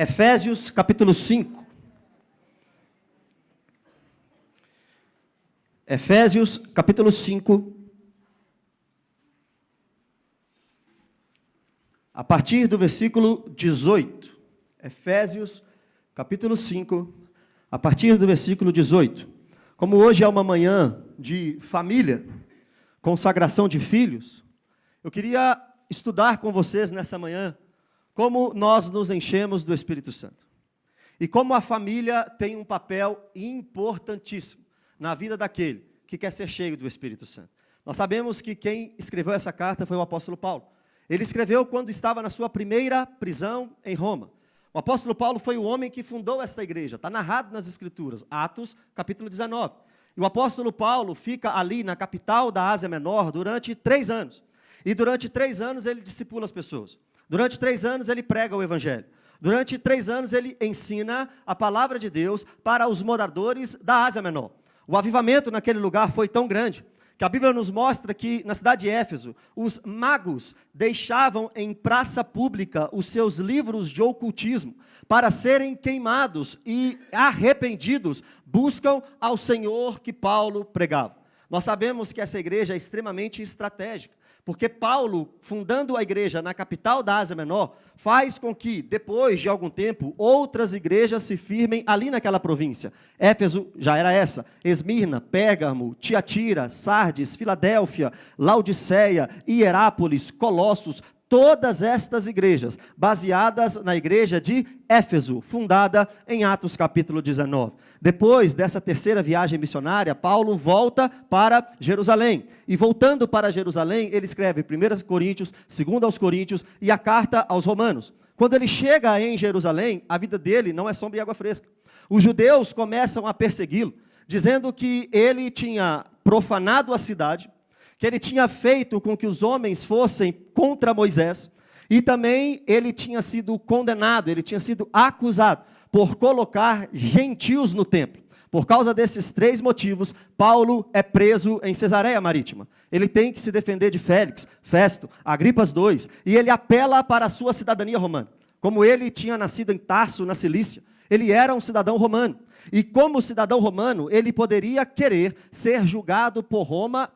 Efésios capítulo 5. Efésios capítulo 5. A partir do versículo 18. Efésios capítulo 5, a partir do versículo 18. Como hoje é uma manhã de família, consagração de filhos, eu queria estudar com vocês nessa manhã como nós nos enchemos do Espírito Santo. E como a família tem um papel importantíssimo na vida daquele que quer ser cheio do Espírito Santo. Nós sabemos que quem escreveu essa carta foi o apóstolo Paulo. Ele escreveu quando estava na sua primeira prisão em Roma. O apóstolo Paulo foi o homem que fundou esta igreja. Está narrado nas Escrituras, Atos, capítulo 19. E o apóstolo Paulo fica ali na capital da Ásia Menor durante 3 anos. E durante 3 anos ele discipula as pessoas. Durante 3 anos ele prega o evangelho. Durante 3 anos ele ensina a palavra de Deus para os moradores da Ásia Menor. O avivamento naquele lugar foi tão grande que a Bíblia nos mostra que na cidade de Éfeso, os magos deixavam em praça pública os seus livros de ocultismo para serem queimados e arrependidos buscam ao Senhor que Paulo pregava. Nós sabemos que essa igreja é extremamente estratégica, porque Paulo, fundando a igreja na capital da Ásia Menor, faz com que, depois de algum tempo, outras igrejas se firmem ali naquela província. Éfeso já era essa, Esmirna, Pérgamo, Tiatira, Sardes, Filadélfia, Laodiceia, Hierápolis, Colossos, todas estas igrejas, baseadas na igreja de Éfeso, fundada em Atos capítulo 19. Depois dessa terceira viagem missionária, Paulo volta para Jerusalém. E voltando para Jerusalém, ele escreve 1 Coríntios, 2 aos Coríntios e a carta aos Romanos. Quando ele chega em Jerusalém, a vida dele não é sombra e água fresca. Os judeus começam a persegui-lo, dizendo que ele tinha profanado a cidade, que ele tinha feito com que os homens fossem contra Moisés, e também ele tinha sido condenado, ele tinha sido acusado por colocar gentios no templo. Por causa desses 3 motivos, Paulo é preso em Cesareia Marítima. Ele tem que se defender de Félix, Festo, Agripas II, e ele apela para a sua cidadania romana. Como ele tinha nascido em Tarso, na Cilícia, ele era um cidadão romano. E como cidadão romano, ele poderia querer ser julgado por Roma,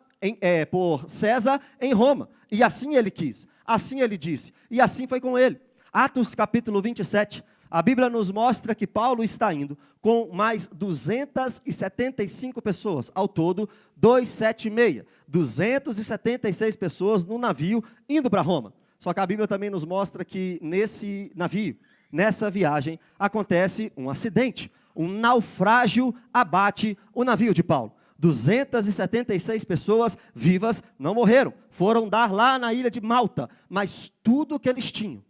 por César em Roma. E assim ele quis, assim ele disse, e assim foi com ele. Atos capítulo 27, a Bíblia nos mostra que Paulo está indo com mais 275 pessoas, ao todo 276, 276 pessoas no navio indo para Roma. Só que a Bíblia também nos mostra que nesse navio, nessa viagem, acontece um acidente, um naufrágio abate o navio de Paulo. 276 pessoas vivas não morreram, foram dar lá na ilha de Malta, mas tudo que eles tinham,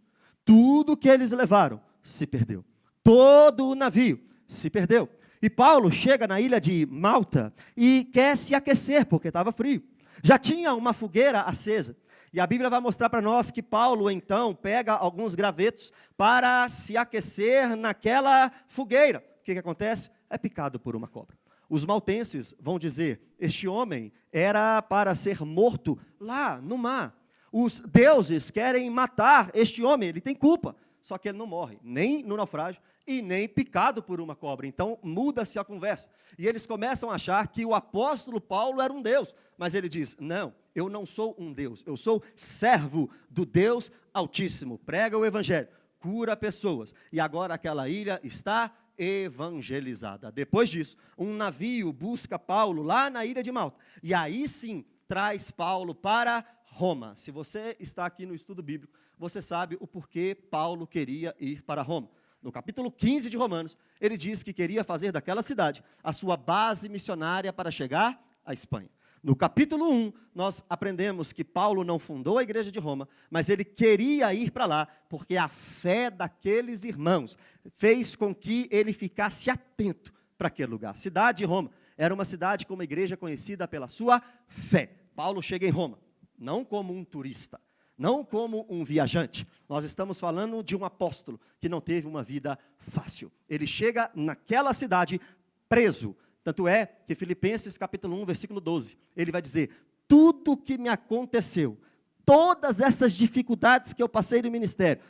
tudo que eles levaram, se perdeu. Todo o navio se perdeu. E Paulo chega na ilha de Malta e quer se aquecer, porque estava frio. Já tinha uma fogueira acesa. E a Bíblia vai mostrar para nós que Paulo, então, pega alguns gravetos para se aquecer naquela fogueira. O que acontece? É picado por uma cobra. Os maltenses vão dizer, este homem era para ser morto lá no mar. Os deuses querem matar este homem, ele tem culpa. Só que ele não morre, nem no naufrágio e nem picado por uma cobra. Então muda-se a conversa. E eles começam a achar que o apóstolo Paulo era um Deus. Mas ele diz, não, eu não sou um Deus, eu sou servo do Deus Altíssimo. Prega o evangelho, cura pessoas. E agora aquela ilha está evangelizada. Depois disso, um navio busca Paulo lá na ilha de Malta. E aí sim, traz Paulo para Roma. Se você está aqui no estudo bíblico, você sabe o porquê Paulo queria ir para Roma. No capítulo 15 de Romanos, ele diz que queria fazer daquela cidade a sua base missionária para chegar à Espanha. No capítulo 1, nós aprendemos que Paulo não fundou a igreja de Roma, mas ele queria ir para lá, porque a fé daqueles irmãos fez com que ele ficasse atento para aquele lugar. A cidade de Roma era uma cidade com uma igreja conhecida pela sua fé. Paulo chega em Roma, não como um turista, não como um viajante. Nós estamos falando de um apóstolo que não teve uma vida fácil. Ele chega naquela cidade preso. Tanto é que Filipenses capítulo 1, versículo 12, ele vai dizer, tudo que me aconteceu, todas essas dificuldades que eu passei no ministério,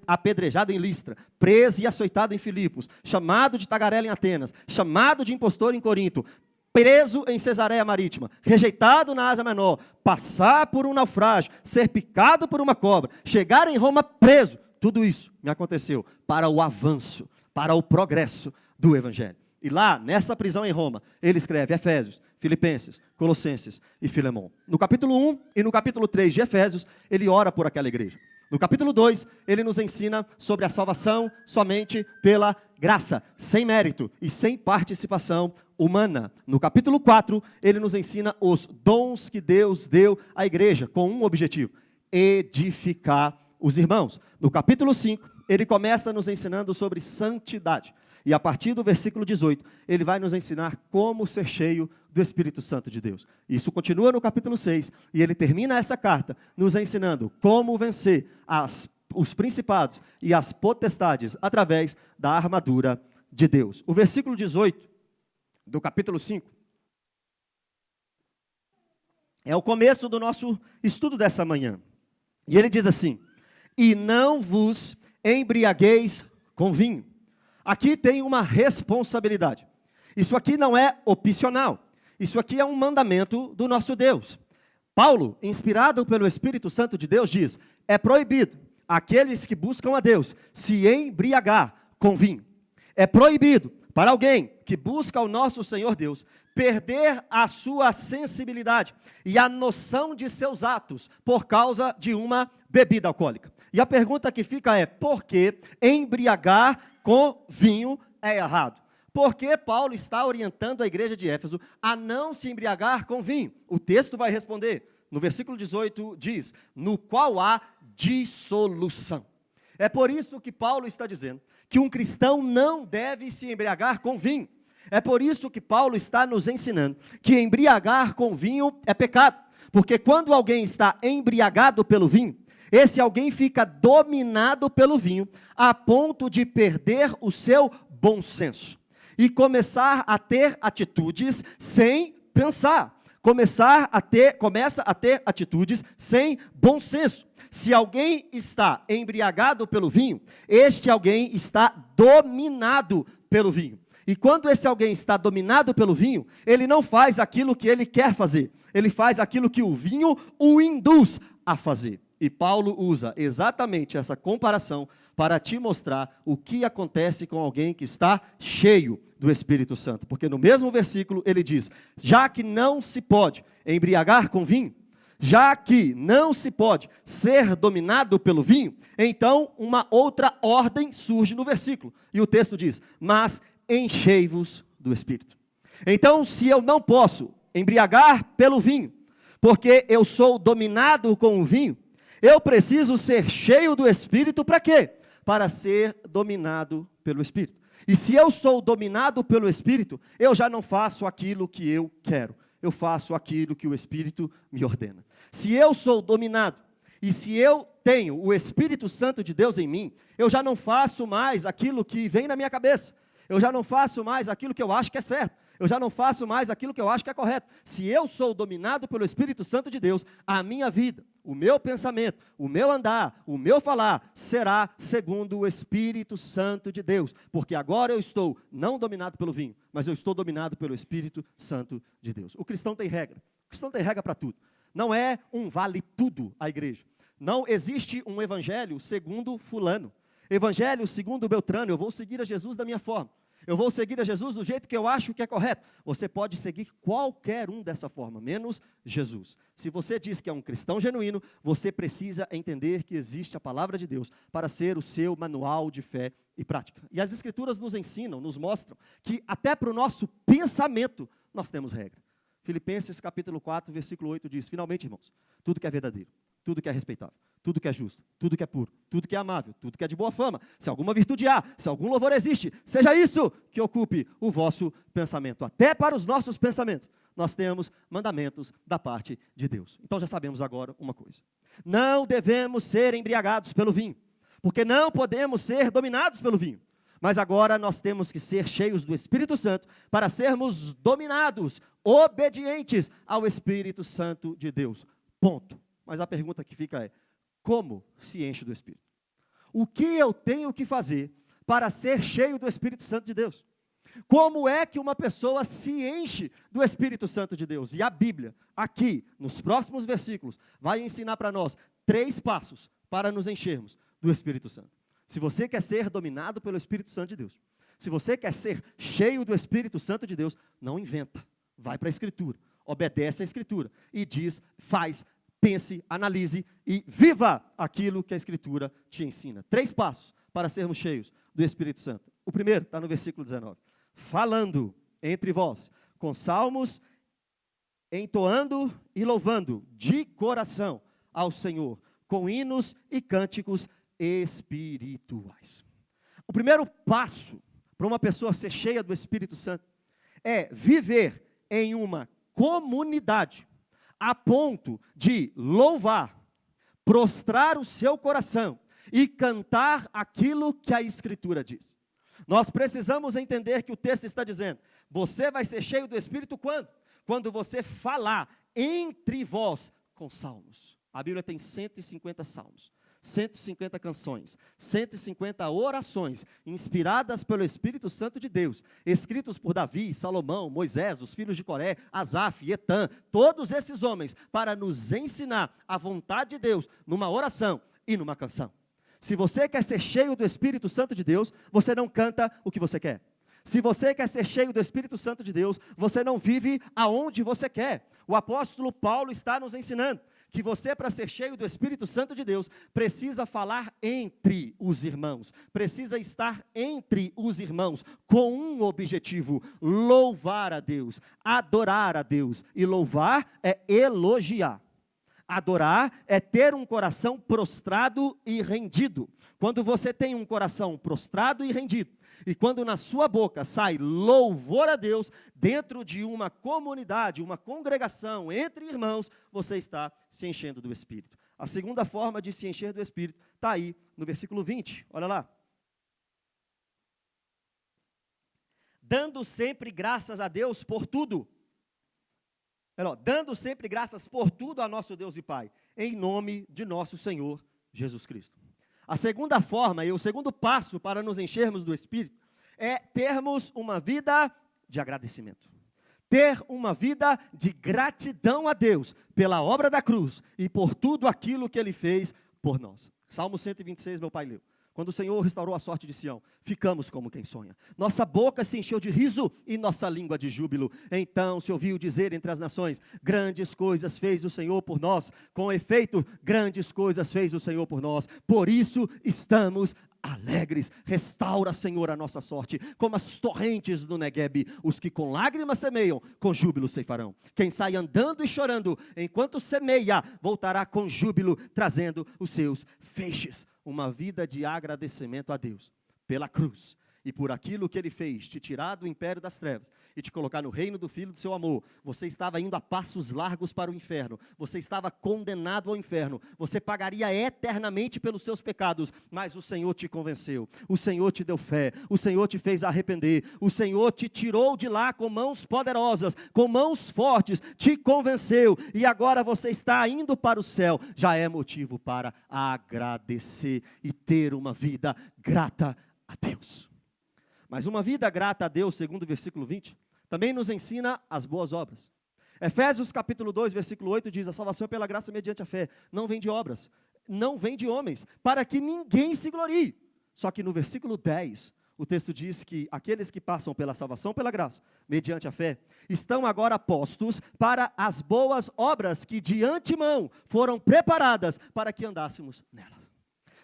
apedrejado em Listra, preso e açoitado em Filipos, chamado de tagarela em Atenas, chamado de impostor em Corinto, preso em Cesareia Marítima, rejeitado na Ásia Menor, passar por um naufrágio, ser picado por uma cobra, chegar em Roma preso, tudo isso me aconteceu para o avanço, para o progresso do Evangelho. E lá, nessa prisão em Roma, ele escreve Efésios, Filipenses, Colossenses e Filemão. No capítulo 1 e no capítulo 3 de Efésios, ele ora por aquela igreja. No capítulo 2, ele nos ensina sobre a salvação somente pela graça, sem mérito e sem participação humana. No capítulo 4, ele nos ensina os dons que Deus deu à igreja, com um objetivo: edificar os irmãos. No capítulo 5, ele começa nos ensinando sobre santidade. E a partir do versículo 18, ele vai nos ensinar como ser cheio do Espírito Santo de Deus. Isso continua no capítulo 6, e ele termina essa carta nos ensinando como vencer os principados e as potestades através da armadura de Deus. O versículo 18 do capítulo 5 é o começo do nosso estudo dessa manhã. E ele diz assim: e não vos embriagueis com vinho. Aqui tem uma responsabilidade. Isso aqui não é opcional. Isso aqui é um mandamento do nosso Deus. Paulo, inspirado pelo Espírito Santo de Deus, diz: é proibido aqueles que buscam a Deus se embriagar com vinho. É proibido para alguém que busca o nosso Senhor Deus perder a sua sensibilidade e a noção de seus atos por causa de uma bebida alcoólica. E a pergunta que fica é: por que embriagar com vinho é errado? Porque Paulo está orientando a igreja de Éfeso a não se embriagar com vinho. O texto vai responder, no versículo 18 diz: no qual há dissolução. É por isso que Paulo está dizendo que um cristão não deve se embriagar com vinho. É por isso que Paulo está nos ensinando que embriagar com vinho é pecado. Porque quando alguém está embriagado pelo vinho, esse alguém fica dominado pelo vinho, a ponto de perder o seu bom senso e começar a ter atitudes sem pensar. Começa a ter atitudes sem bom senso. Se alguém está embriagado pelo vinho, este alguém está dominado pelo vinho. E quando esse alguém está dominado pelo vinho, ele não faz aquilo que ele quer fazer. Ele faz aquilo que o vinho o induz a fazer. E Paulo usa exatamente essa comparação para te mostrar o que acontece com alguém que está cheio do Espírito Santo. Porque no mesmo versículo ele diz: já que não se pode embriagar com vinho, já que não se pode ser dominado pelo vinho, então uma outra ordem surge no versículo. E o texto diz: mas enchei-vos do Espírito. Então, se eu não posso embriagar pelo vinho, porque eu sou dominado com o vinho, eu preciso ser cheio do Espírito para quê? Para ser dominado pelo Espírito. E se eu sou dominado pelo Espírito, eu já não faço aquilo que eu quero. Eu faço aquilo que o Espírito me ordena. Se eu sou dominado, e se eu tenho o Espírito Santo de Deus em mim, eu já não faço mais aquilo que vem na minha cabeça. Eu já não faço mais aquilo que eu acho que é certo. Eu já não faço mais aquilo que eu acho que é correto. Se eu sou dominado pelo Espírito Santo de Deus, a minha vida, o meu pensamento, o meu andar, o meu falar, será segundo o Espírito Santo de Deus. Porque agora eu estou não dominado pelo vinho, mas eu estou dominado pelo Espírito Santo de Deus. O cristão tem regra. O cristão tem regra para tudo. Não é um vale tudo a igreja. Não existe um evangelho segundo fulano. Evangelho segundo Beltrano. Eu vou seguir a Jesus da minha forma. Eu vou seguir a Jesus do jeito que eu acho que é correto. Você pode seguir qualquer um dessa forma, menos Jesus. Se você diz que é um cristão genuíno, você precisa entender que existe a palavra de Deus para ser o seu manual de fé e prática. E as Escrituras nos ensinam, nos mostram que até para o nosso pensamento nós temos regra. Filipenses capítulo 4, versículo 8 diz: finalmente, irmãos, tudo que é verdadeiro, tudo que é respeitável, tudo que é justo, tudo que é puro, tudo que é amável, tudo que é de boa fama, se alguma virtude há, se algum louvor existe, seja isso que ocupe o vosso pensamento. Até para os nossos pensamentos, nós temos mandamentos da parte de Deus. Então já sabemos agora uma coisa: não devemos ser embriagados pelo vinho, porque não podemos ser dominados pelo vinho. Mas agora nós temos que ser cheios do Espírito Santo para sermos dominados, obedientes ao Espírito Santo de Deus. Ponto. Mas a pergunta que fica é: como se enche do Espírito? O que eu tenho que fazer para ser cheio do Espírito Santo de Deus? Como é que uma pessoa se enche do Espírito Santo de Deus? E a Bíblia, aqui, nos próximos versículos, vai ensinar para nós 3 passos para nos enchermos do Espírito Santo. Se você quer ser dominado pelo Espírito Santo de Deus, se você quer ser cheio do Espírito Santo de Deus, não inventa, vai para a Escritura, obedece à Escritura e diz, faz, pense, analise e viva aquilo que a Escritura te ensina. 3 passos para sermos cheios do Espírito Santo. O primeiro está no versículo 19. Falando entre vós com salmos, entoando e louvando de coração ao Senhor, com hinos e cânticos espirituais. O primeiro passo para uma pessoa ser cheia do Espírito Santo é viver em uma comunidade a ponto de louvar, prostrar o seu coração e cantar aquilo que a Escritura diz. Nós precisamos entender que o texto está dizendo, você vai ser cheio do Espírito quando? Quando você falar entre vós com salmos. A Bíblia tem 150 salmos, 150 canções, 150 orações inspiradas pelo Espírito Santo de Deus, escritos por Davi, Salomão, Moisés, os filhos de Coré, Asaf, Etã, todos esses homens, para nos ensinar a vontade de Deus numa oração e numa canção. Se você quer ser cheio do Espírito Santo de Deus, você não canta o que você quer. Se você quer ser cheio do Espírito Santo de Deus, você não vive aonde você quer. O apóstolo Paulo está nos ensinando que você, para ser cheio do Espírito Santo de Deus, precisa falar entre os irmãos, precisa estar entre os irmãos, com um objetivo: louvar a Deus, adorar a Deus. E louvar é elogiar. Adorar é ter um coração prostrado e rendido. Quando você tem um coração prostrado e rendido, e quando na sua boca sai louvor a Deus, dentro de uma comunidade, uma congregação entre irmãos, você está se enchendo do Espírito. A segunda forma de se encher do Espírito está aí no versículo 20, olha lá. Dando sempre graças a Deus por tudo. Dando sempre graças por tudo a nosso Deus e Pai, em nome de nosso Senhor Jesus Cristo. A segunda forma e o segundo passo para nos enchermos do Espírito é termos uma vida de agradecimento. Ter uma vida de gratidão a Deus pela obra da cruz e por tudo aquilo que Ele fez por nós. Salmo 126, meu pai leu. Quando o Senhor restaurou a sorte de Sião, ficamos como quem sonha. Nossa boca se encheu de riso e nossa língua de júbilo. Então se ouviu dizer entre as nações, grandes coisas fez o Senhor por nós. Com efeito, grandes coisas fez o Senhor por nós. Por isso estamos alegres. Restaura, Senhor, a nossa sorte, como as torrentes do Neguebe. Os que com lágrimas semeiam, com júbilo ceifarão. Quem sai andando e chorando, enquanto semeia, voltará com júbilo, trazendo os seus feixes. Uma vida de agradecimento a Deus, pela cruz, e por aquilo que Ele fez, te tirar do império das trevas, e te colocar no reino do Filho do seu amor. Você estava indo a passos largos para o inferno, você estava condenado ao inferno, você pagaria eternamente pelos seus pecados, mas o Senhor te convenceu, o Senhor te deu fé, o Senhor te fez arrepender, o Senhor te tirou de lá com mãos poderosas, com mãos fortes, te convenceu, e agora você está indo para o céu. Já é motivo para agradecer e ter uma vida grata a Deus. Mas uma vida grata a Deus, segundo o versículo 20, também nos ensina as boas obras. Efésios capítulo 2, versículo 8 diz, a salvação é pela graça mediante a fé, não vem de obras, não vem de homens, para que ninguém se glorie. Só que no versículo 10, o texto diz que aqueles que passam pela salvação pela graça, mediante a fé, estão agora postos para as boas obras que de antemão foram preparadas para que andássemos nelas.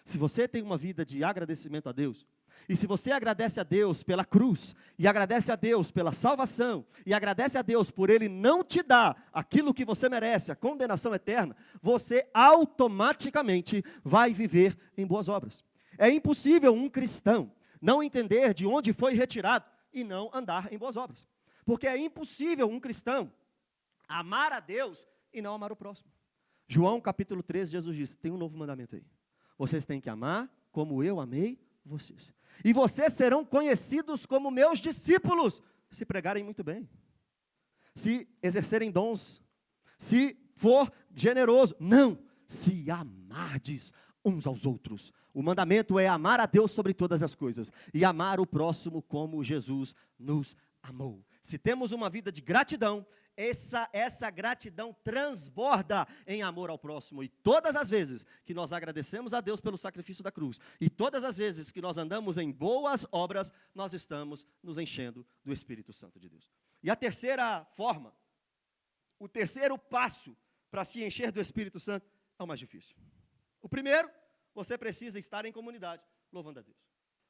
Se você tem uma vida de agradecimento a Deus, e se você agradece a Deus pela cruz, e agradece a Deus pela salvação, e agradece a Deus por Ele não te dar aquilo que você merece, a condenação eterna, você automaticamente vai viver em boas obras. É impossível um cristão não entender de onde foi retirado e não andar em boas obras. Porque é impossível um cristão amar a Deus e não amar o próximo. João capítulo 13, Jesus diz, tem um novo mandamento aí. Vocês têm que amar como eu amei vocês. E vocês serão conhecidos como meus discípulos, se pregarem muito bem, se exercerem dons, se for generoso. Não, se amardes uns aos outros. O mandamento é amar a Deus sobre todas as coisas e amar o próximo como Jesus nos amou. Se temos uma vida de gratidão, essa gratidão transborda em amor ao próximo. E todas as vezes que nós agradecemos a Deus pelo sacrifício da cruz, e todas as vezes que nós andamos em boas obras, nós estamos nos enchendo do Espírito Santo de Deus. E a terceira forma, o terceiro passo para se encher do Espírito Santo é o mais difícil. O primeiro, você precisa estar em comunidade, louvando a Deus.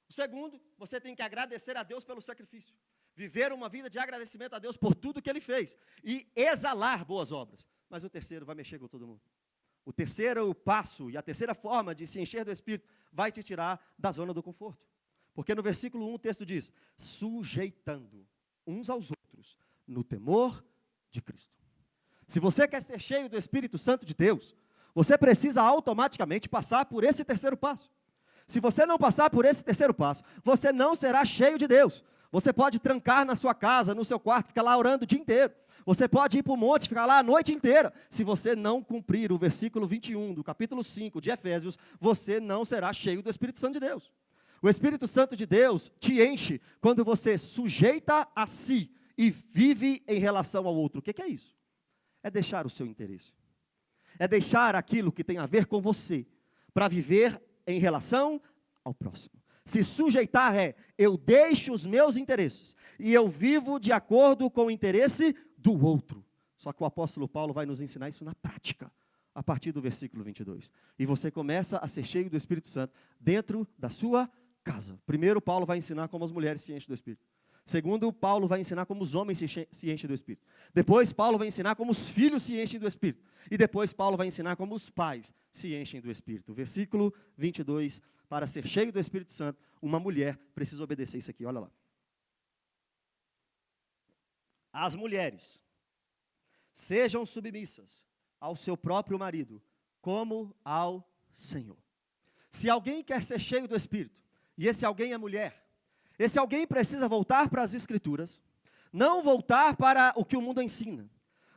O segundo, você tem que agradecer a Deus pelo sacrifício. Viver uma vida de agradecimento a Deus por tudo que Ele fez. E exalar boas obras. Mas o terceiro vai mexer com todo mundo. O terceiro passo e a terceira forma de se encher do Espírito vai te tirar da zona do conforto. Porque no versículo 1 o texto diz, sujeitando uns aos outros no temor de Cristo. Se você quer ser cheio do Espírito Santo de Deus, você precisa automaticamente passar por esse terceiro passo. Se você não passar por esse terceiro passo, você não será cheio de Deus. Você pode trancar na sua casa, no seu quarto, ficar lá orando o dia inteiro. Você pode ir para o monte, ficar lá a noite inteira. Se você não cumprir o versículo 21 do capítulo 5 de Efésios, você não será cheio do Espírito Santo de Deus. O Espírito Santo de Deus te enche quando você sujeita a si e vive em relação ao outro. O que é isso? É deixar o seu interesse. É deixar aquilo que tem a ver com você para viver em relação ao próximo. Se sujeitar eu deixo os meus interesses e eu vivo de acordo com o interesse do outro. Só que o apóstolo Paulo vai nos ensinar isso na prática, a partir do versículo 22. E você começa a ser cheio do Espírito Santo dentro da sua casa. Primeiro, Paulo vai ensinar como as mulheres se enchem do Espírito. Segundo, Paulo vai ensinar como os homens se enchem do Espírito. Depois, Paulo vai ensinar como os filhos se enchem do Espírito. E depois, Paulo vai ensinar como os pais se enchem do Espírito. Versículo 22, para ser cheio do Espírito Santo, uma mulher precisa obedecer isso aqui, olha lá. As mulheres sejam submissas ao seu próprio marido, como ao Senhor. Se alguém quer ser cheio do Espírito, e esse alguém é mulher, esse alguém precisa voltar para as Escrituras, não voltar para o que o mundo ensina,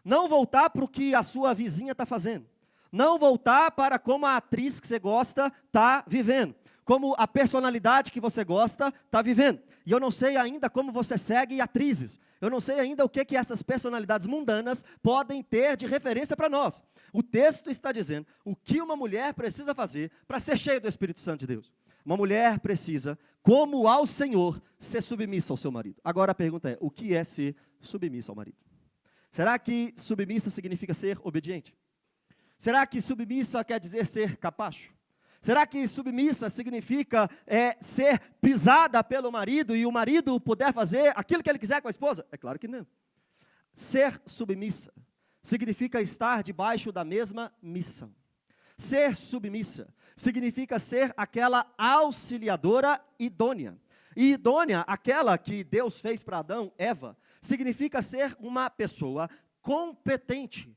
não voltar para o que a sua vizinha está fazendo, não voltar para como a atriz que você gosta está vivendo, como a personalidade que você gosta está vivendo. E eu não sei ainda como você segue atrizes, eu não sei ainda o que essas personalidades mundanas podem ter de referência para nós. O texto está dizendo o que uma mulher precisa fazer para ser cheia do Espírito Santo de Deus. Uma mulher precisa, como ao Senhor, ser submissa ao seu marido. Agora a pergunta é, o que é ser submissa ao marido? Será que submissa significa ser obediente? Será que submissa quer dizer ser capacho? Será que submissa significa ser pisada pelo marido e o marido puder fazer aquilo que ele quiser com a esposa? É claro que não. Ser submissa significa estar debaixo da mesma missão. Ser submissa significa ser aquela auxiliadora idônea. E idônea, aquela que Deus fez para Adão, Eva, significa ser uma pessoa competente,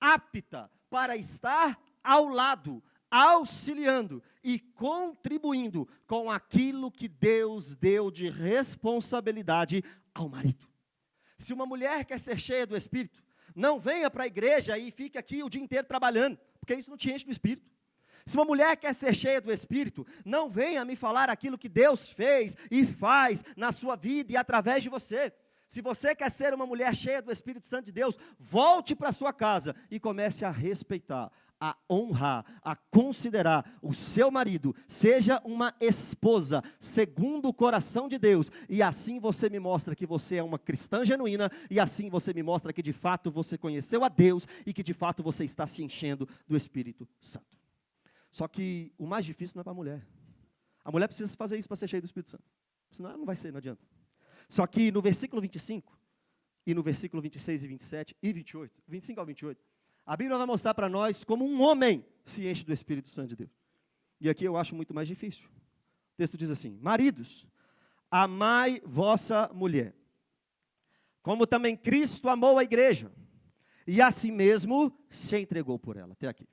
apta para estar ao lado, auxiliando e contribuindo com aquilo que Deus deu de responsabilidade ao marido. Se uma mulher quer ser cheia do Espírito, não venha para a igreja e fique aqui o dia inteiro trabalhando, porque isso não te enche do Espírito. Se uma mulher quer ser cheia do Espírito, não venha me falar aquilo que Deus fez e faz na sua vida e através de você. Se você quer ser uma mulher cheia do Espírito Santo de Deus, volte para a sua casa e comece a respeitar, a honrar, a considerar o seu marido. Seja uma esposa segundo o coração de Deus. E assim você me mostra que você é uma cristã genuína. E assim você me mostra que de fato você conheceu a Deus e que de fato você está se enchendo do Espírito Santo. Só que o mais difícil não é para a mulher. A mulher precisa fazer isso para ser cheia do Espírito Santo. Senão ela não vai ser, não adianta. Só que no versículo 25, e no versículo 26 e 27 e 28, 25 ao 28, a Bíblia vai mostrar para nós como um homem se enche do Espírito Santo de Deus. E aqui eu acho muito mais difícil. O texto diz assim: maridos, amai vossa mulher, como também Cristo amou a igreja, e a si mesmo se entregou por ela. Até aqui.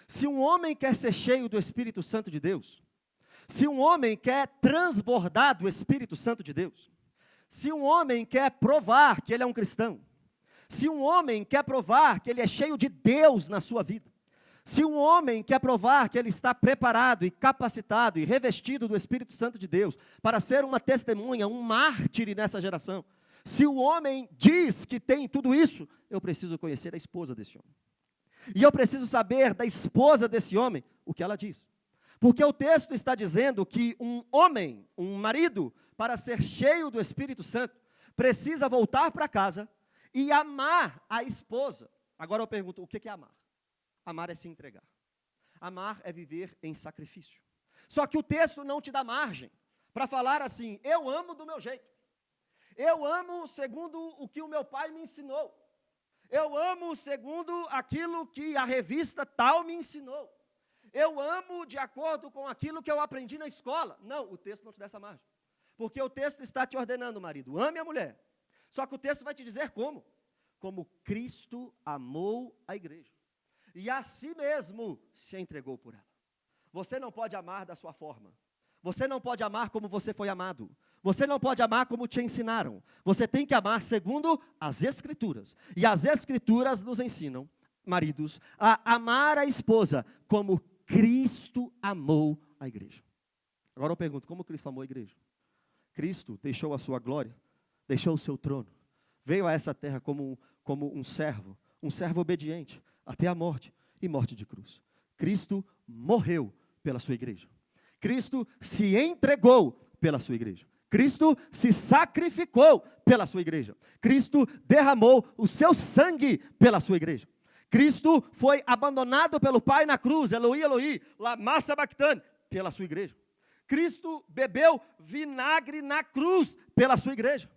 Se um homem quer ser cheio do Espírito Santo de Deus, se um homem quer transbordar do Espírito Santo de Deus, se um homem quer provar que ele é um cristão, se um homem quer provar que ele é cheio de Deus na sua vida, Se um homem quer provar que ele está preparado e capacitado e revestido do Espírito Santo de Deus para ser uma testemunha, um mártir nessa geração, se o homem diz que tem tudo isso, eu preciso conhecer a esposa desse homem. E eu preciso saber da esposa desse homem o que ela diz. Porque o texto está dizendo que um homem, um marido, para ser cheio do Espírito Santo, precisa voltar para casa e amar a esposa. Agora eu pergunto, o que é amar? Amar é se entregar. Amar é viver em sacrifício. Só que o texto não te dá margem para falar assim, eu amo do meu jeito. Eu amo segundo o que o meu pai me ensinou. Eu amo segundo aquilo que a revista tal me ensinou. Eu amo de acordo com aquilo que eu aprendi na escola. Não, o texto não te dá essa margem. Porque o texto está te ordenando, marido, ame a mulher. Só que o texto vai te dizer como. Como Cristo amou a igreja. E a si mesmo se entregou por ela. Você não pode amar da sua forma. Você não pode amar como você foi amado. Você não pode amar como te ensinaram. Você tem que amar segundo as Escrituras. E as Escrituras nos ensinam, maridos, a amar a esposa como Cristo amou a igreja. Agora eu pergunto, como Cristo amou a igreja? Cristo deixou a sua glória, deixou o seu trono, veio a essa terra como um servo obediente, até a morte, e morte de cruz. Cristo morreu pela sua igreja. Cristo se entregou pela sua igreja. Cristo se sacrificou pela sua igreja. Cristo derramou o seu sangue pela sua igreja. Cristo foi abandonado pelo Pai na cruz, Eloi, Eloi, lama sabachthani, pela sua igreja. Cristo bebeu vinagre na cruz pela sua igreja.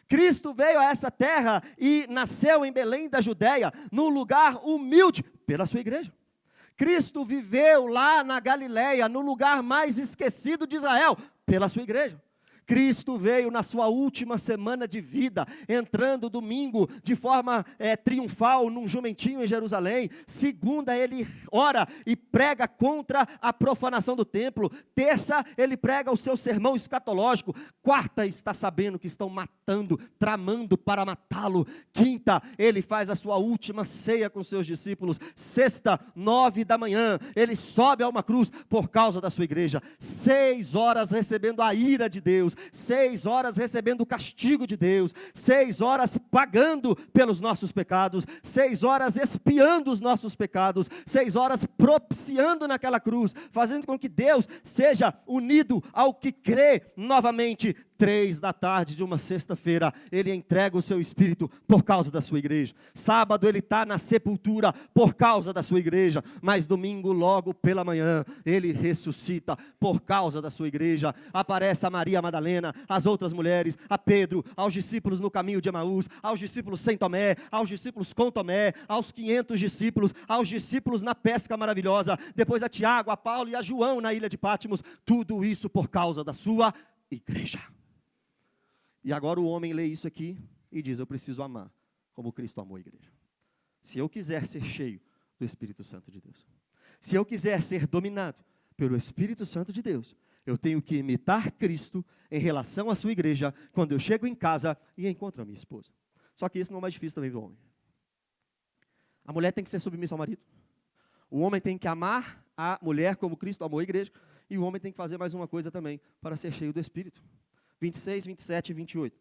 Cristo veio a essa terra e nasceu em Belém da Judéia, num lugar humilde, pela sua igreja. Cristo viveu lá na Galileia, no lugar mais esquecido de Israel, pela sua igreja. Cristo veio na sua última semana de vida, entrando domingo de forma triunfal num jumentinho em Jerusalém. Segunda, ele ora e prega contra a profanação do templo. Terça, ele prega o seu sermão escatológico. Quarta, está sabendo que estão matando, tramando para matá-lo. Quinta, ele faz a sua última ceia com seus discípulos. Sexta, 9 da manhã, ele sobe a uma cruz por causa da sua igreja. 6 horas recebendo a ira de Deus. 6 horas recebendo o castigo de Deus, 6 horas pagando pelos nossos pecados, 6 horas expiando os nossos pecados, 6 horas propiciando naquela cruz, fazendo com que Deus seja unido ao que crê novamente. 3 da tarde de uma sexta-feira, ele entrega o seu espírito por causa da sua igreja. Sábado ele está na sepultura por causa da sua igreja, mas domingo logo pela manhã, ele ressuscita por causa da sua igreja. Aparece a Maria Madalena, as outras mulheres, a Pedro, aos discípulos no caminho de Emaús, aos discípulos sem Tomé, aos discípulos com Tomé, aos 500 discípulos, aos discípulos na pesca maravilhosa, depois a Tiago, a Paulo e a João na ilha de Pátimos, tudo isso por causa da sua igreja. E agora o homem lê isso aqui e diz, eu preciso amar como Cristo amou a igreja. Se eu quiser ser cheio do Espírito Santo de Deus, se eu quiser ser dominado pelo Espírito Santo de Deus, eu tenho que imitar Cristo em relação à sua igreja, quando eu chego em casa e encontro a minha esposa. Só que isso não é mais difícil também do homem. A mulher tem que ser submissa ao marido. O homem tem que amar a mulher como Cristo amou a igreja. E o homem tem que fazer mais uma coisa também, para ser cheio do Espírito. 26, 27 e 28.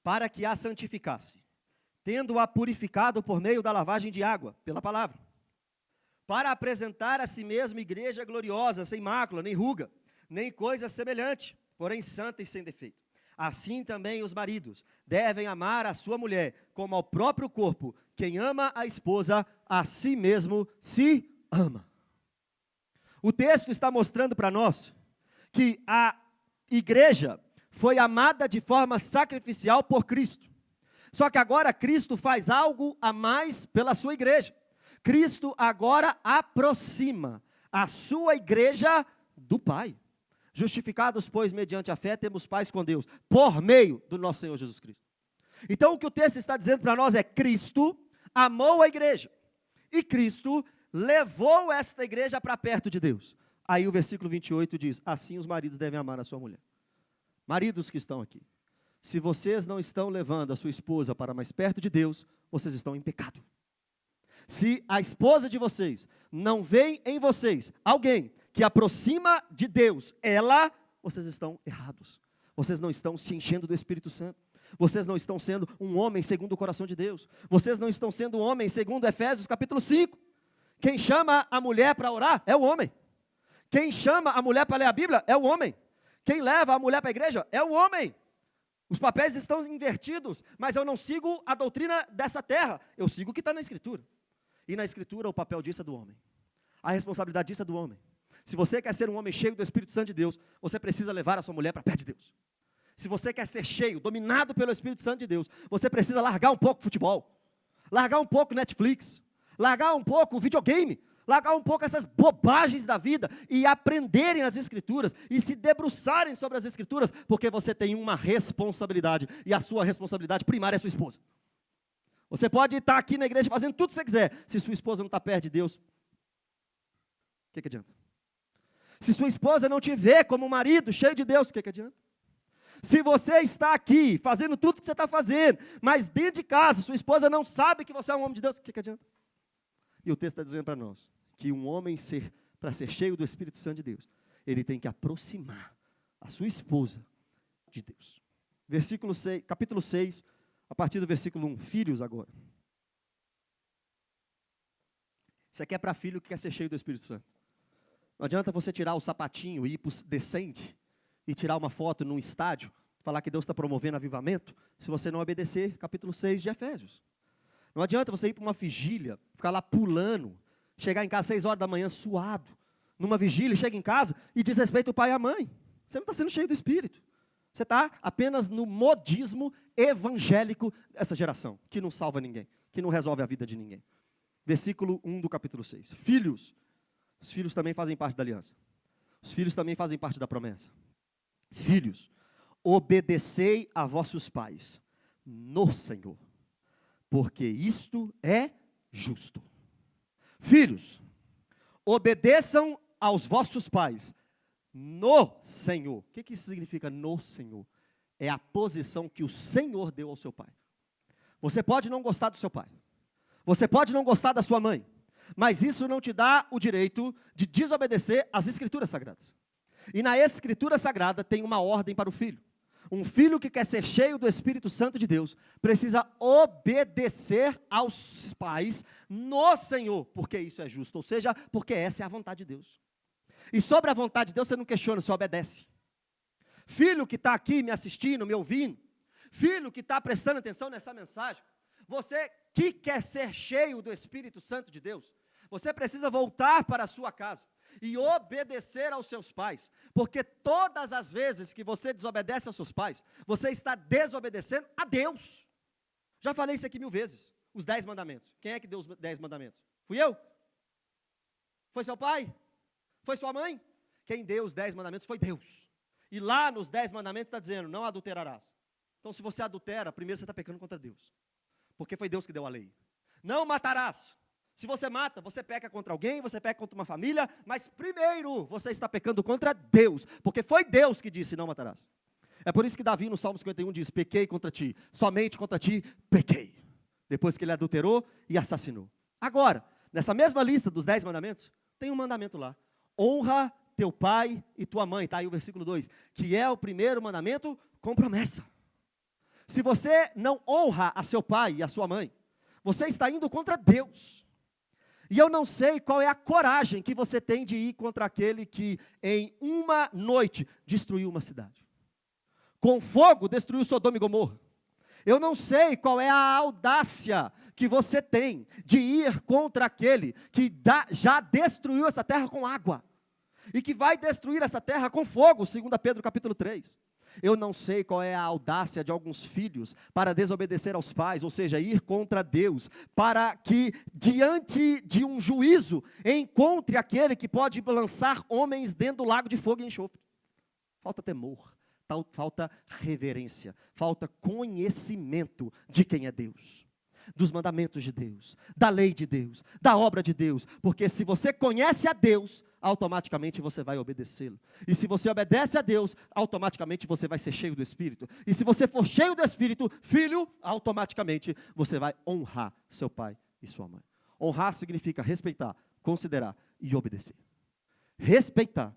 Para que a santificasse, tendo-a purificado por meio da lavagem de água, pela palavra, para apresentar a si mesmo igreja gloriosa, sem mácula, nem ruga, nem coisa semelhante, porém santa e sem defeito. Assim também os maridos devem amar a sua mulher como ao próprio corpo. Quem ama a esposa, a si mesmo se ama. O texto está mostrando para nós que a igreja foi amada de forma sacrificial por Cristo. Só que agora Cristo faz algo a mais pela sua igreja. Cristo agora aproxima a sua igreja do Pai. Justificados, pois, mediante a fé, temos paz com Deus, por meio do nosso Senhor Jesus Cristo. Então, o que o texto está dizendo para nós é, Cristo amou a igreja, e Cristo levou esta igreja para perto de Deus. Aí o versículo 28 diz, assim os maridos devem amar a sua mulher. maridos que estão aqui, se vocês não estão levando a sua esposa para mais perto de Deus, vocês estão em pecado. Se a esposa de vocês não vê em vocês alguém que aproxima de Deus, vocês estão errados. Vocês não estão se enchendo do Espírito Santo. Vocês não estão sendo um homem segundo o coração de Deus. Vocês não estão sendo um homem segundo Efésios capítulo 5. Quem chama a mulher para orar é o homem. Quem chama a mulher para ler a Bíblia é o homem. Quem leva a mulher para a igreja é o homem. Os papéis estão invertidos, mas eu não sigo a doutrina dessa terra. Eu sigo o que está na Escritura. E na Escritura o papel disso é do homem. A responsabilidade disso é do homem. Se você quer ser um homem cheio do Espírito Santo de Deus, você precisa levar a sua mulher para perto de Deus. Se você quer ser cheio, dominado pelo Espírito Santo de Deus, você precisa largar um pouco o futebol, largar um pouco Netflix, largar um pouco o videogame, largar um pouco essas bobagens da vida e aprenderem as Escrituras e se debruçarem sobre as Escrituras, porque você tem uma responsabilidade e a sua responsabilidade primária é sua esposa. Você pode estar aqui na igreja fazendo tudo que você quiser, se sua esposa não está perto de Deus, o que adianta? Se sua esposa não te vê como um marido cheio de Deus, o que adianta? Se você está aqui fazendo tudo que você está fazendo, mas dentro de casa, sua esposa não sabe que você é um homem de Deus, o que adianta? E o texto está dizendo para nós que um homem, para ser cheio do Espírito Santo de Deus, ele tem que aproximar a sua esposa de Deus. Versículo 6, capítulo 6, a partir do versículo 1, filhos agora. Isso aqui é para filho que quer ser cheio do Espírito Santo. Não adianta você tirar o sapatinho e ir para o descende e tirar uma foto num estádio, falar que Deus está promovendo avivamento, se você não obedecer capítulo 6 de Efésios. Não adianta você ir para uma vigília, ficar lá pulando, chegar em casa às 6 horas da manhã suado, numa vigília, chega em casa e desrespeita o pai e a mãe. Você não está sendo cheio do Espírito. Você está apenas no modismo evangélico dessa geração, que não salva ninguém, que não resolve a vida de ninguém. Versículo 1 do capítulo 6. Filhos, os filhos também fazem parte da aliança. Os filhos também fazem parte da promessa. Filhos, obedecei a vossos pais no Senhor, porque isto é justo. Filhos, obedeçam aos vossos pais no Senhor. O que isso significa no Senhor? É a posição que o Senhor deu ao seu pai. Você pode não gostar do seu pai. Você pode não gostar da sua mãe. Mas isso não te dá o direito de desobedecer às Escrituras Sagradas. E na Escritura Sagrada tem uma ordem para o filho. Um filho que quer ser cheio do Espírito Santo de Deus precisa obedecer aos pais no Senhor, porque isso é justo, ou seja, porque essa é a vontade de Deus. E sobre a vontade de Deus você não questiona, você obedece. Filho que está aqui me assistindo, me ouvindo, filho que está prestando atenção nessa mensagem, você que quer ser cheio do Espírito Santo de Deus, você precisa voltar para a sua casa e obedecer aos seus pais, porque todas as vezes que você desobedece aos seus pais, você está desobedecendo a Deus. Já falei isso aqui 1000 vezes, os 10 mandamentos. Quem é que deu os 10 mandamentos? Fui eu? Foi seu pai? Foi sua mãe? Quem deu os 10 mandamentos foi Deus. E lá nos 10 mandamentos está dizendo, não adulterarás. Então se você adultera, primeiro você está pecando contra Deus, porque foi Deus que deu a lei. Não matarás. Se você mata, você peca contra alguém, você peca contra uma família, mas primeiro você está pecando contra Deus, porque foi Deus que disse, não matarás. É por isso que Davi no Salmo 51 diz, pequei contra ti, somente contra ti pequei. Depois que ele adulterou e assassinou. Agora, nessa mesma lista dos 10 mandamentos, tem um mandamento lá. Honra teu pai e tua mãe, está aí o versículo 2, que é o primeiro mandamento com promessa. Se você não honra a seu pai e a sua mãe, você está indo contra Deus. E eu não sei qual é a coragem que você tem de ir contra aquele que em uma noite destruiu uma cidade. Com fogo destruiu Sodoma e Gomorra. Eu não sei qual é a audácia que você tem de ir contra aquele que já destruiu essa terra com água. E que vai destruir essa terra com fogo, segundo Pedro capítulo 3. Eu não sei qual é a audácia de alguns filhos para desobedecer aos pais, ou seja, ir contra Deus, para que diante de um juízo encontre aquele que pode lançar homens dentro do lago de fogo e enxofre. Falta temor, falta reverência, falta conhecimento de quem é Deus. dos mandamentos de Deus, da lei de Deus, da obra de Deus, porque se você conhece a Deus, automaticamente você vai obedecê-lo, e se você obedece a Deus, automaticamente você vai ser cheio do Espírito, e se você for cheio do Espírito, filho, automaticamente você vai honrar seu pai e sua mãe. Honrar significa respeitar, considerar e obedecer. Respeitar,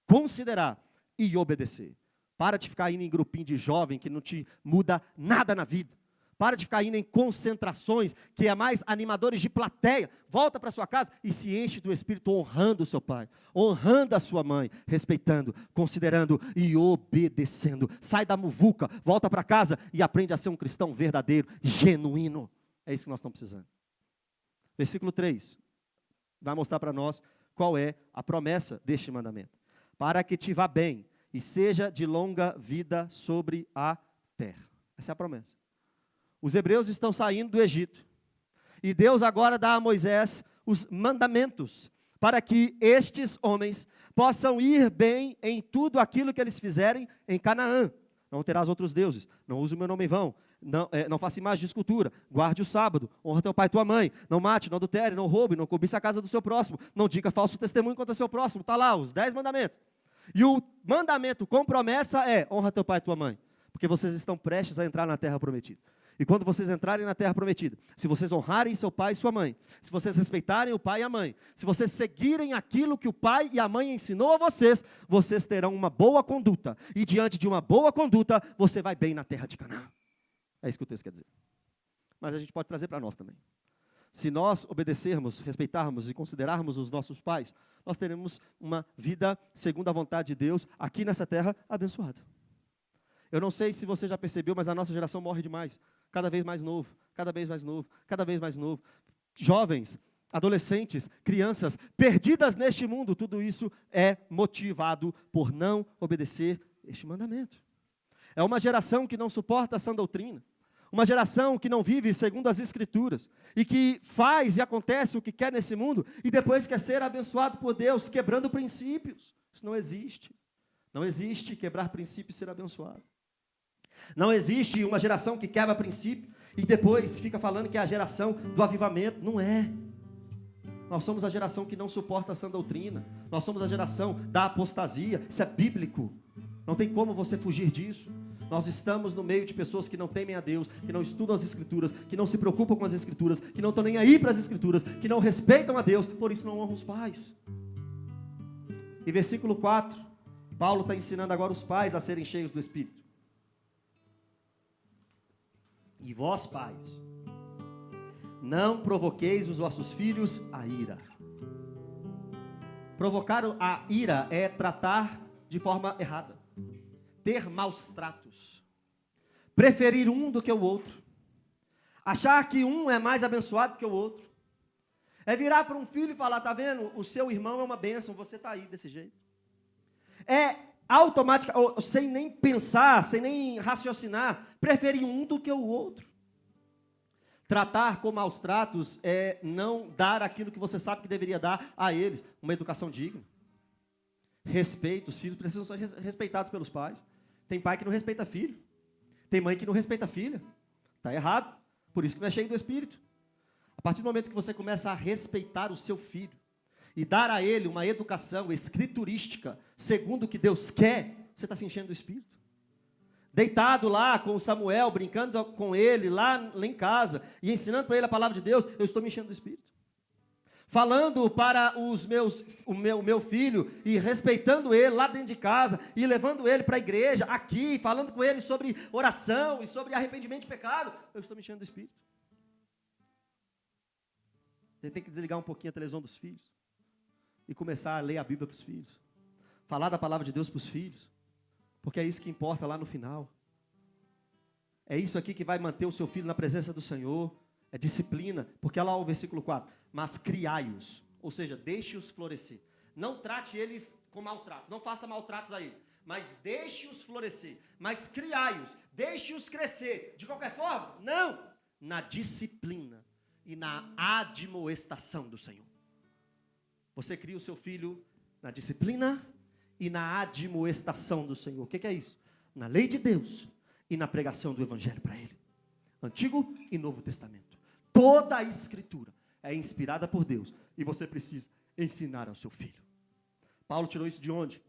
considerar e obedecer. Para de ficar indo em grupinho de jovem que não te muda nada na vida. Para de ficar indo em concentrações que é mais animadores de plateia. Volta para sua casa e se enche do Espírito honrando o seu pai, honrando a sua mãe, respeitando, considerando e obedecendo. Sai da muvuca, volta para casa e aprende a ser um cristão verdadeiro, genuíno. É isso que nós estamos precisando. Versículo 3 vai mostrar para nós qual é a promessa deste mandamento. Para que te vá bem e seja de longa vida sobre a terra. Essa é a promessa. Os hebreus estão saindo do Egito. E Deus agora dá a Moisés os mandamentos para que estes homens possam ir bem em tudo aquilo que eles fizerem em Canaã. Não terás outros deuses, não use o meu nome em vão, não faça imagem de escultura, guarde o sábado, honra teu pai e tua mãe, não mate, não adultere, não roube, não cobice a casa do seu próximo, não diga falso testemunho contra o seu próximo. Está lá, os 10 mandamentos. E o mandamento com promessa é, honra teu pai e tua mãe, porque vocês estão prestes a entrar na terra prometida. E quando vocês entrarem na terra prometida, se vocês honrarem seu pai e sua mãe, se vocês respeitarem o pai e a mãe, se vocês seguirem aquilo que o pai e a mãe ensinou a vocês, vocês terão uma boa conduta. E diante de uma boa conduta, você vai bem na terra de Canaã. É isso que o texto quer dizer. Mas a gente pode trazer para nós também. Se nós obedecermos, respeitarmos e considerarmos os nossos pais, nós teremos uma vida segundo a vontade de Deus, aqui nessa terra, abençoada. Eu não sei se você já percebeu, mas a nossa geração morre demais. Cada vez mais novo, cada vez mais novo, cada vez mais novo. Jovens, adolescentes, crianças, perdidas neste mundo, tudo isso é motivado por não obedecer este mandamento. É uma geração que não suporta a sã doutrina. Uma geração que não vive segundo as Escrituras e que faz e acontece o que quer nesse mundo e depois quer ser abençoado por Deus, quebrando princípios. Isso não existe. Não existe quebrar princípios e ser abençoado. Não existe uma geração que quebra princípio e depois fica falando que é a geração do avivamento. Não é. Nós somos a geração que não suporta a sã doutrina. Nós somos a geração da apostasia. Isso é bíblico. Não tem como você fugir disso. Nós estamos no meio de pessoas que não temem a Deus, que não estudam as Escrituras, que não se preocupam com as Escrituras, que não estão nem aí para as Escrituras, que não respeitam a Deus, por isso não honram os pais. E versículo 4, Paulo está ensinando agora os pais a serem cheios do Espírito. E vós, pais, não provoqueis os vossos filhos a ira. Provocar a ira é tratar de forma errada. Ter maus tratos. Preferir um do que o outro. Achar que um é mais abençoado que o outro. É virar para um filho e falar, tá vendo? O seu irmão é uma bênção, você está aí desse jeito. É automática, sem nem pensar, sem nem raciocinar, preferir um do que o outro. Tratar com maus tratos é não dar aquilo que você sabe que deveria dar a eles, uma educação digna. Respeito, os filhos precisam ser respeitados pelos pais. Tem pai que não respeita filho, tem mãe que não respeita filha, está errado, por isso que não é cheio do Espírito. A partir do momento que você começa a respeitar o seu filho, e dar a ele uma educação escriturística, segundo o que Deus quer, você está se enchendo do Espírito. Deitado lá com o Samuel, brincando com ele lá em casa, e ensinando para ele a palavra de Deus, eu estou me enchendo do Espírito. Falando para o meu filho, e respeitando ele lá dentro de casa, e levando ele para a igreja, aqui, falando com ele sobre oração, e sobre arrependimento de pecado, eu estou me enchendo do Espírito. A gente tem que desligar um pouquinho a televisão dos filhos, e começar a ler a Bíblia para os filhos, falar da palavra de Deus para os filhos, porque é isso que importa lá no final. É isso aqui que vai manter o seu filho na presença do Senhor, é disciplina, porque olha lá o versículo 4, mas criai-os, ou seja, deixe-os florescer, não trate eles com maltratos, não faça maltratos a eles, mas deixe-os florescer, mas criai-os, deixe-os crescer, de qualquer forma? Não, na disciplina e na admoestação do Senhor. Você cria o seu filho na disciplina e na admoestação do Senhor. O que é isso? Na lei de Deus e na pregação do Evangelho para ele. Antigo e Novo Testamento. Toda a Escritura é inspirada por Deus e você precisa ensinar ao seu filho. Paulo tirou isso de onde?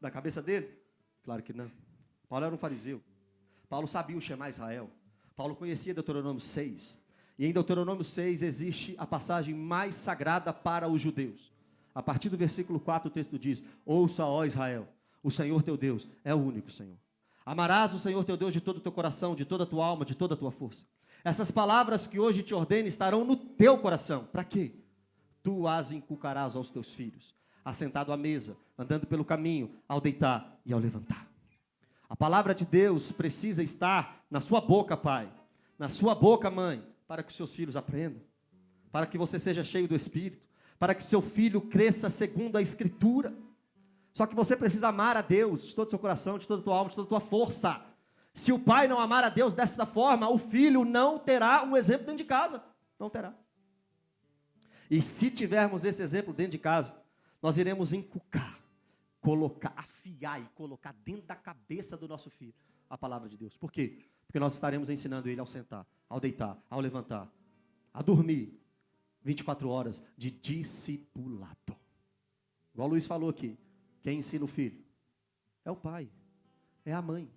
Da cabeça dele? Claro que não. Paulo era um fariseu. Paulo sabia o Shema Israel. Paulo conhecia Deuteronômio 6. E em Deuteronômio 6 existe a passagem mais sagrada para os judeus. A partir do versículo 4 o texto diz: ouça, ó Israel, o Senhor teu Deus é o único Senhor. Amarás o Senhor teu Deus de todo o teu coração, de toda a tua alma, de toda a tua força. Essas palavras que hoje te ordeno estarão no teu coração. Para quê? Tu as inculcarás aos teus filhos, assentado à mesa, andando pelo caminho, ao deitar e ao levantar. A palavra de Deus precisa estar na sua boca, pai, na sua boca, mãe, para que os seus filhos aprendam, para que você seja cheio do Espírito, para que seu filho cresça segundo a Escritura. Só que você precisa amar a Deus de todo o seu coração, de toda a tua alma, de toda a tua força. Se o pai não amar a Deus dessa forma, o filho não terá um exemplo dentro de casa. Não terá. E se tivermos esse exemplo dentro de casa, nós iremos inculcar, colocar, afiar e colocar dentro da cabeça do nosso filho a palavra de Deus. Por quê? Porque nós estaremos ensinando ele ao sentar, ao deitar, ao levantar, a dormir 24 horas de discipulado. Igual o Luiz falou aqui, quem ensina o filho é o pai, é a mãe.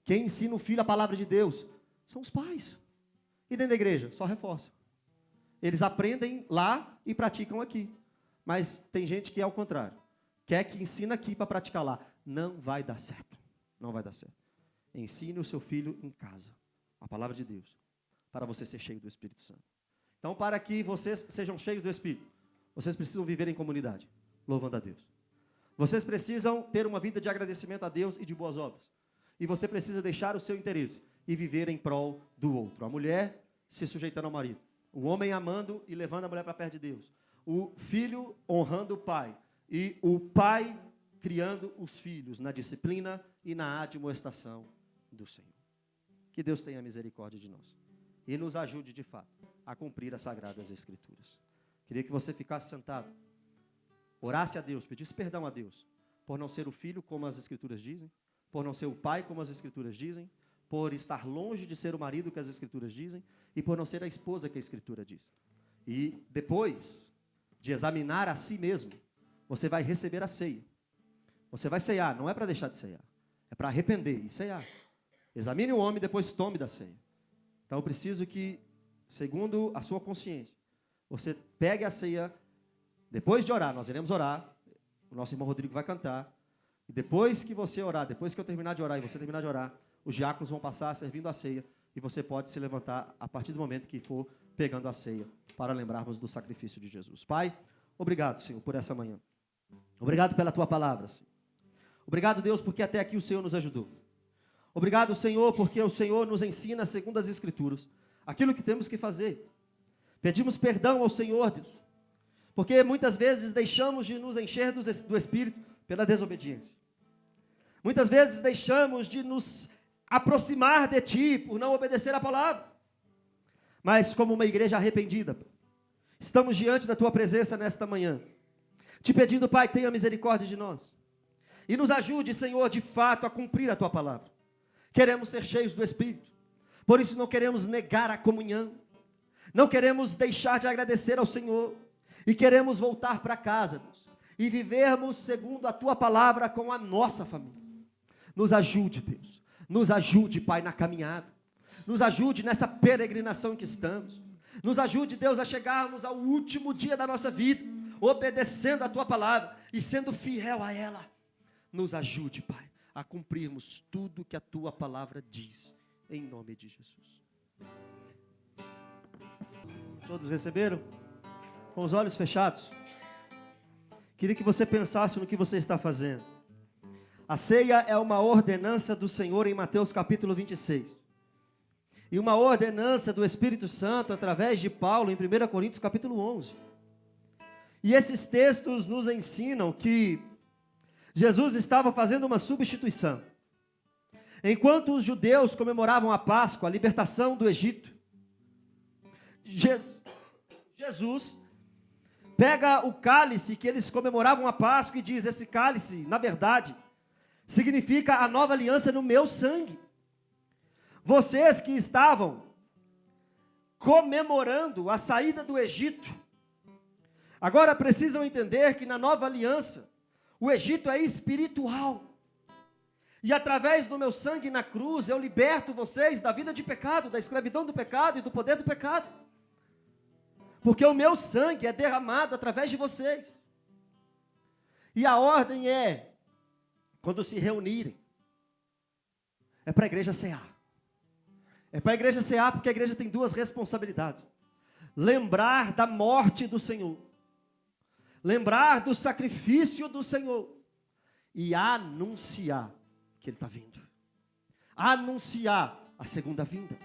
Quem ensina o filho a palavra de Deus são os pais. E dentro da igreja, só reforça. Eles aprendem lá e praticam aqui. Mas tem gente que é ao contrário. Quer que ensina aqui para praticar lá. Não vai dar certo. Não vai dar certo. Ensine o seu filho em casa. A palavra de Deus. Para você ser cheio do Espírito Santo. Então, para que vocês sejam cheios do Espírito, vocês precisam viver em comunidade, louvando a Deus. Vocês precisam ter uma vida de agradecimento a Deus e de boas obras. E você precisa deixar o seu interesse e viver em prol do outro. A mulher se sujeitando ao marido. O homem amando e levando a mulher para perto de Deus. O filho honrando o pai. E o pai criando os filhos na disciplina e na admoestação do Senhor. Que Deus tenha misericórdia de nós. E nos ajude, de fato, a cumprir as sagradas Escrituras. Queria que você ficasse sentado. Orasse a Deus, pedisse perdão a Deus. Por não ser o filho como as Escrituras dizem. Por não ser o pai como as Escrituras dizem. Por estar longe de ser o marido que as Escrituras dizem. E por não ser a esposa que a Escritura diz. E depois de examinar a si mesmo, você vai receber a ceia. Você vai ceiar, não é para deixar de ceiar. É para arrepender e ceiar. Examine o homem e depois tome da ceia. Então eu preciso que, segundo a sua consciência, você pegue a ceia, depois de orar, nós iremos orar, o nosso irmão Rodrigo vai cantar, e depois que você orar, depois que eu terminar de orar e você terminar de orar, os diáconos vão passar servindo a ceia, e você pode se levantar a partir do momento que for pegando a ceia, para lembrarmos do sacrifício de Jesus. Pai, obrigado, Senhor, por essa manhã. Obrigado pela Tua palavra, Senhor. Obrigado, Deus, porque até aqui o Senhor nos ajudou. Obrigado, Senhor, porque o Senhor nos ensina, segundo as Escrituras, aquilo que temos que fazer. Pedimos perdão ao Senhor, Deus, porque muitas vezes deixamos de nos encher do Espírito pela desobediência. Muitas vezes deixamos de nos aproximar de Ti por não obedecer a palavra. Mas como uma igreja arrependida, estamos diante da Tua presença nesta manhã, te pedindo, Pai, tenha misericórdia de nós. E nos ajude, Senhor, de fato a cumprir a Tua palavra. Queremos ser cheios do Espírito. Por isso não queremos negar a comunhão. Não queremos deixar de agradecer ao Senhor. E queremos voltar para casa, Deus, e vivermos segundo a Tua palavra com a nossa família. Nos ajude, Deus. Nos ajude, Pai, na caminhada. Nos ajude nessa peregrinação em que estamos. Nos ajude, Deus, a chegarmos ao último dia da nossa vida, obedecendo a Tua palavra e sendo fiel a ela. Nos ajude, Pai, a cumprirmos tudo que a Tua palavra diz, em nome de Jesus. Todos receberam? Com os olhos fechados? Queria que você pensasse no que você está fazendo. A ceia é uma ordenança do Senhor em Mateus capítulo 26. E uma ordenança do Espírito Santo através de Paulo em 1 Coríntios capítulo 11. E esses textos nos ensinam que Jesus estava fazendo uma substituição. Enquanto os judeus comemoravam a Páscoa, a libertação do Egito, Jesus pega o cálice que eles comemoravam a Páscoa e diz, esse cálice, na verdade, significa a nova aliança no meu sangue. Vocês que estavam comemorando a saída do Egito. Agora precisam entender que na nova aliança, o Egito é espiritual. E através do meu sangue na cruz, eu liberto vocês da vida de pecado, da escravidão do pecado e do poder do pecado. Porque o meu sangue é derramado através de vocês. E a ordem é, quando se reunirem, é para a igreja cear. É para a igreja cear porque a igreja tem duas responsabilidades. Lembrar da morte do Senhor. Lembrar do sacrifício do Senhor. E anunciar que Ele está vindo. Anunciar a segunda vinda.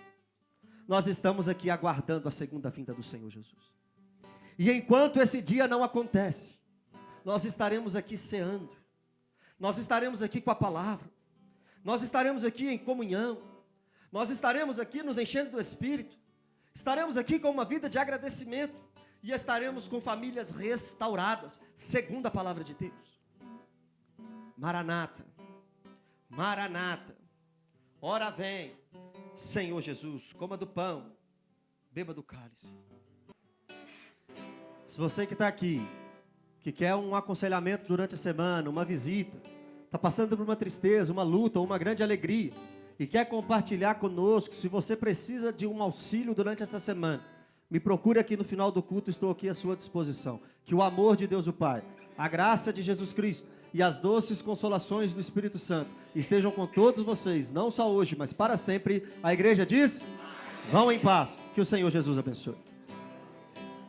Nós estamos aqui aguardando a segunda vinda do Senhor Jesus. E enquanto esse dia não acontece, nós estaremos aqui ceando. Nós estaremos aqui com a palavra. Nós estaremos aqui em comunhão. Nós estaremos aqui nos enchendo do Espírito. Estaremos aqui com uma vida de agradecimento. E estaremos com famílias restauradas, segundo a palavra de Deus. Maranata. Maranata. Ora vem, Senhor Jesus. Coma do pão, beba do cálice. Se você que está aqui, que quer um aconselhamento durante a semana, uma visita, está passando por uma tristeza, uma luta ou uma grande alegria, e quer compartilhar conosco, se você precisa de um auxílio durante essa semana, me procure aqui no final do culto, estou aqui à sua disposição. Que o amor de Deus o Pai, a graça de Jesus Cristo e as doces consolações do Espírito Santo estejam com todos vocês, não só hoje, mas para sempre. A igreja diz: vão em paz, que o Senhor Jesus abençoe.